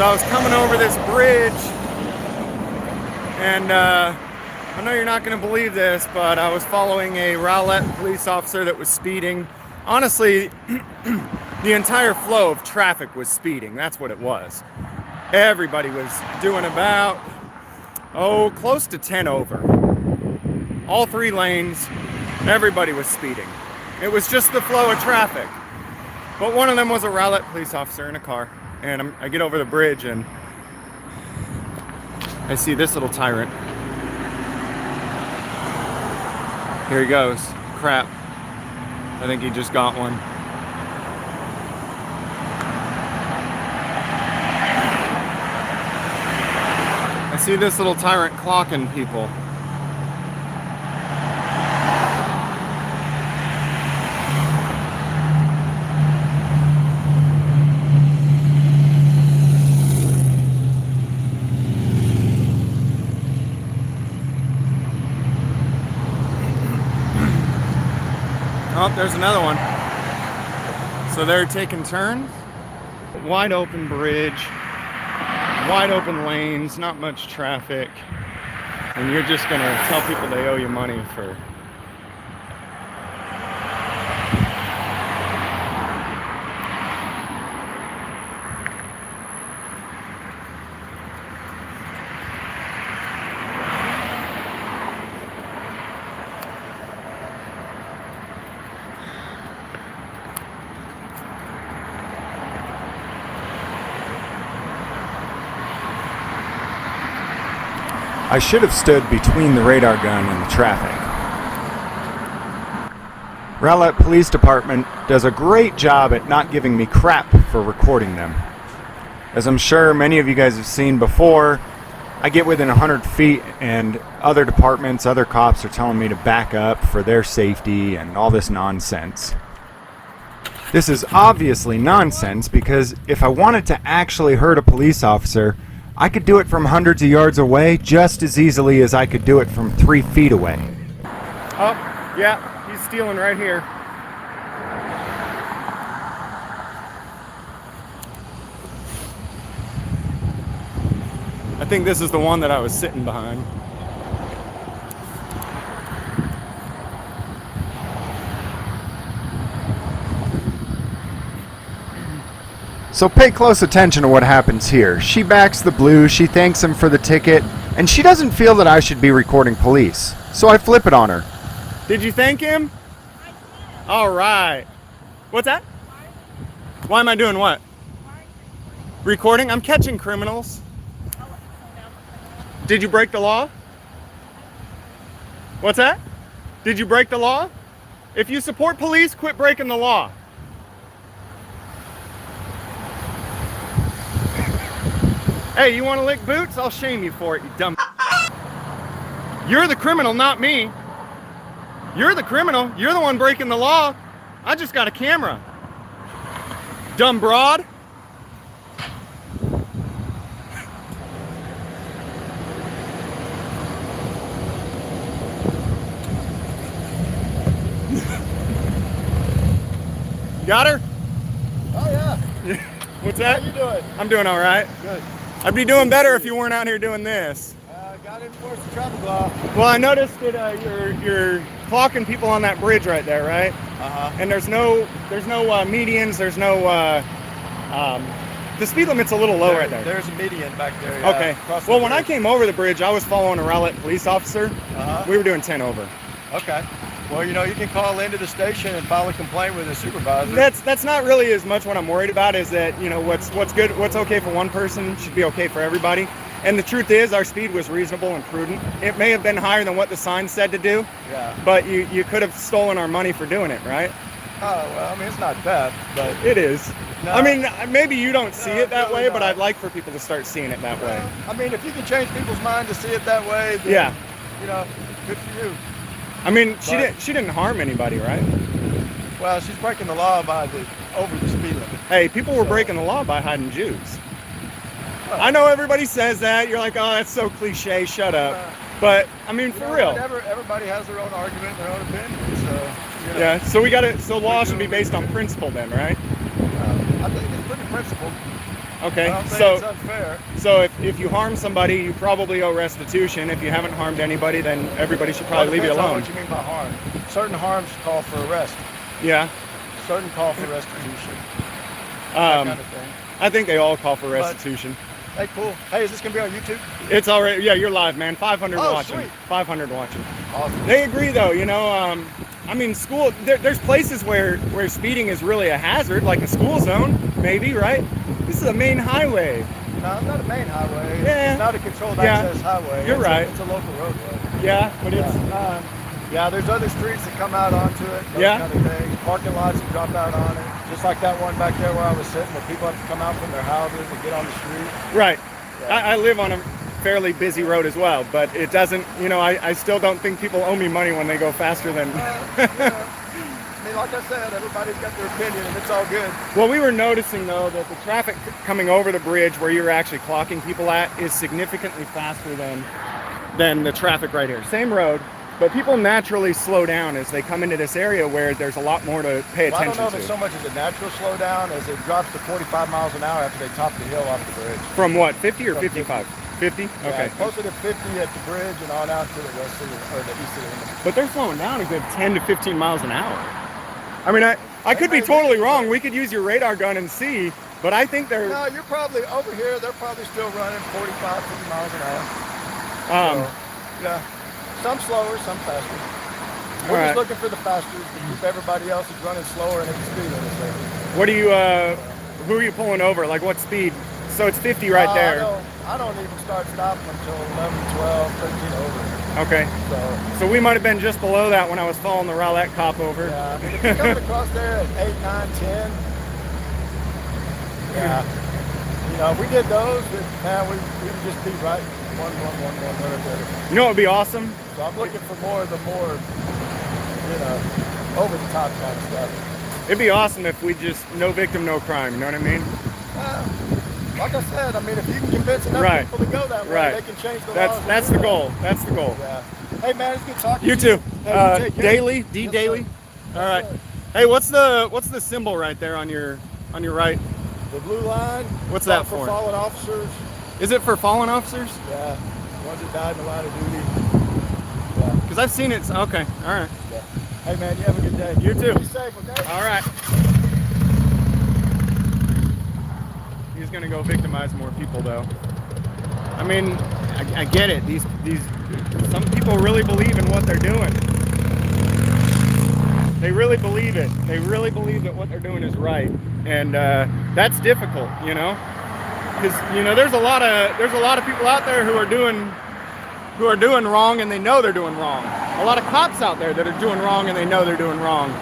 So I was coming over this bridge, and I know you're not going to believe this, but I was following a Rowlett police officer that was speeding. Honestly, the entire flow of traffic was speeding. That's what it was. Everybody was doing about, close to 10 over. All 3 lanes, everybody was speeding. It was just the flow of traffic. But one of them was a Rowlett police officer in a car. And I get over the bridge and I see this little tyrant. Here he goes. Crap. I think he just got one. I see this little tyrant clocking people. Oh, there's another one. So they're taking turns. Wide open bridge, wide open lanes, not much traffic. And you're just gonna tell people they owe you money for... I should have stood between the radar gun and the traffic. Rowlett Police Department does a great job at not giving me crap for recording them. As I'm sure many of you guys have seen before, I get within 100 feet and other departments, other cops are telling me to back up for their safety and all this nonsense. This is obviously nonsense because if I wanted to actually hurt a police officer, I could do it from hundreds of yards away just as easily as I could do it from 3 feet away. Oh, yeah, he's stealing right here. I think this is the one that I was sitting behind. So pay close attention to what happens here. She backs the blue, she thanks him for the ticket, and she doesn't feel that I should be recording police. So I flip it on her. Did you thank him? All right. What's that? Why am I doing what? Recording? I'm catching criminals. Did you break the law? What's that? Did you break the law? If you support police, quit breaking the law. Hey, you want to lick boots? I'll shame you for it, you dumb. You're the criminal, not me. You're the criminal. You're the one breaking the law. I just got a camera. Dumb broad. Got her? Oh yeah. What's that? How you doing? I'm doing all right. Good. I'd be doing better if you weren't out here doing this. Got to enforce the traffic law. Well, I noticed that you're clocking people on that bridge right there, right? Uh-huh. And there's no medians. There's no. The speed limit's a little low right there. There's a median back there. Yeah, Okay. across the Well, when I bridge. came over the bridge, I was following a Rowlett police officer. Uh-huh. We were doing 10 over. Okay. Well, you know, you can call into the station and file a complaint with a supervisor. That's not really as much what I'm worried about. Is that what's good, what's okay for one person should be okay for everybody. And the truth is, our speed was reasonable and prudent. It may have been higher than what the sign said to do. Yeah. But you could have stolen our money for doing it, right? Oh, well, I mean, it's not theft, but... It is. No. I mean, maybe you don't see it that really way, but not. I'd like for people to start seeing it that way. I mean, if you can change people's mind to see it that way, then, Yeah. you know, good for you. I mean, she didn't harm anybody, right? Well, she's breaking the law over the speed limit. Hey, people were breaking the law by hiding Jews. I know everybody says that. You're like, oh, that's so cliche. Shut up. But I mean, for real. Everybody has their own argument, their own opinion. So you know, Yeah. So law should be based on principle, then, right? I think it's pretty principled. Okay, I don't think so it's unfair. so if you harm somebody, you probably owe restitution. If you haven't harmed anybody, then everybody should probably leave you Depends on alone. what you mean by harm. Certain harms call for arrest. Yeah. Certain call for restitution. That Um, kind of thing. I think they all call for restitution. Hey, cool. Hey, is this gonna be on YouTube? It's already, yeah, you're live, man. 500 Oh, watching. sweet. 500 watching. Awesome. They agree, though. You know, I mean, school. There's places where speeding is really a hazard, like a school zone, maybe, right? This is a main highway. No, it's not a main highway. Yeah. It's not a controlled Yeah. access highway. You're right. It's a local roadway. Yeah, but it's Yeah, there's other streets that come out onto it. Those Yeah. kind of things. Parking lots that drop out on it. Just like that one back there where I was sitting, where people have to come out from their houses and get on the street. right. Yeah. I live on a fairly busy road as well, but it doesn't. You know, I still don't think people owe me money when they go faster than. I mean, like I said, everybody's got their opinion, and it's all good. Well, we were noticing though that the traffic coming over the bridge where you're actually clocking people at is significantly faster than the traffic right here. Same road, but people naturally slow down as they come into this area where there's a lot more to pay Well, I don't attention know if to. it's so much as a natural slowdown as it drops to 45 miles an hour after they top the hill off the bridge. From what, 50 or From 55? 50? Yeah, Okay. closer to 50 at the bridge and on out to the west of the, or the east of the limit. But they're slowing down a good 10 to 15 miles an hour. I mean, I could be totally wrong. We could use your radar gun and see, but I think they're. No, you're probably over here. They're probably still running 45, 50 miles an hour. So, yeah, some slower, some faster. We're All right. just looking for the fastest to keep everybody else who's running slower and at the speed limit there. What do you, who are you pulling over? Like what speed? So it's 50 right there. I don't even start stopping until 11, 12, 13 over. Okay. So we might have been just below that when I was following the Rowlett cop over. Yeah, I mean, if you're coming across there at 8, 9, 10, yeah. You know, if we did those, then, man, we would just be right. One, right there. You know what would be awesome? So I'm looking for more, you know, over the top kind of stuff. It'd be awesome if we just, no victim, no crime, you know what I mean? Like I said, I mean, if you can convince enough Right. people to go that way, Right. they can change the laws. That's the goal. That's the goal. Yeah. Hey man, it's good talking You to you. too. Hey, you take care. Daily, D Yes, Daily. sir. All right. Yes, sir. Hey, what's the symbol right there on your right? The blue line. What's that for? for? Fallen officers. Is it for fallen officers? Yeah. Ones that died in the line of duty. Yeah. Because I've seen it. Okay. All right. Yeah. Hey man, you have a good day. You too. Be safe, okay? All right. He's gonna go victimize more people, though. I mean, I get it. These some people really believe in what they're doing. They really believe it. They really believe that what they're doing is right, and that's difficult, you know. Because you know, there's a lot of people out there who are doing wrong, and they know they're doing wrong. A lot of cops out there that are doing wrong, and they know they're doing wrong.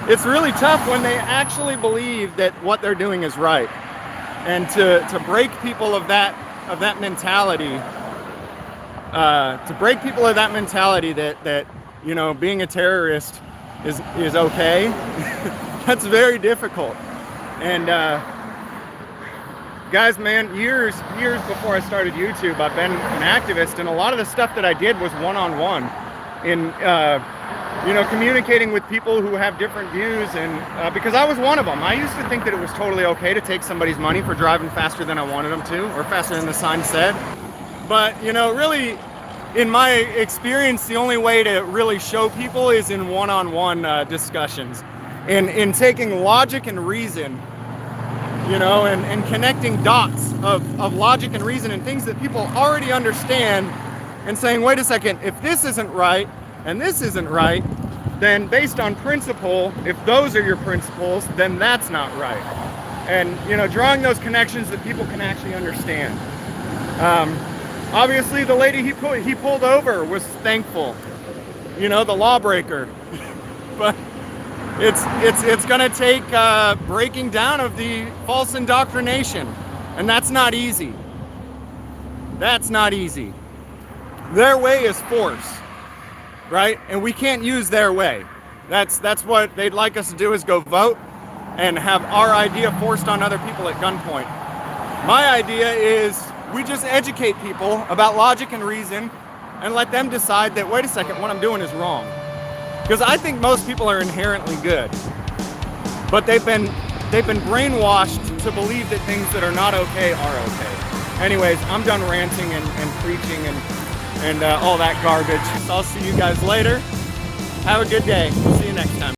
It's really tough when they actually believe that what they're doing is right, and to break people of that mentality. To break people of that mentality that you know, being a terrorist is okay. That's very difficult. And guys, man, years before I started YouTube, I've been an activist, and a lot of the stuff that I did was one-on-one in you know, communicating with people who have different views, and because I was one of them. I used to think that it was totally okay to take somebody's money for driving faster than I wanted them to, or faster than the sign said. But you know, really, in my experience, the only way to really show people is in one-on-one discussions, in taking logic and reason, you know, and connecting dots of logic and reason and things that people already understand, and saying, wait a second, if this isn't right and this isn't right, then based on principle, if those are your principles, then that's not right. And you know, drawing those connections that people can actually understand. Obviously, the lady he pulled over was thankful, you know, the lawbreaker. But it's gonna take breaking down of the false indoctrination, and that's not easy. That's not easy. Their way is force, right? And we can't use their way. That's what they'd like us to do, is go vote and have our idea forced on other people at gunpoint. My idea is we just educate people about logic and reason and let them decide that, wait a second, what I'm doing is wrong. Because I think most people are inherently good, but they've been they've been brainwashed to believe that things that are not okay are okay. Anyways, I'm done ranting and preaching and all that garbage. So I'll see you guys later. Have a good day. See you next time.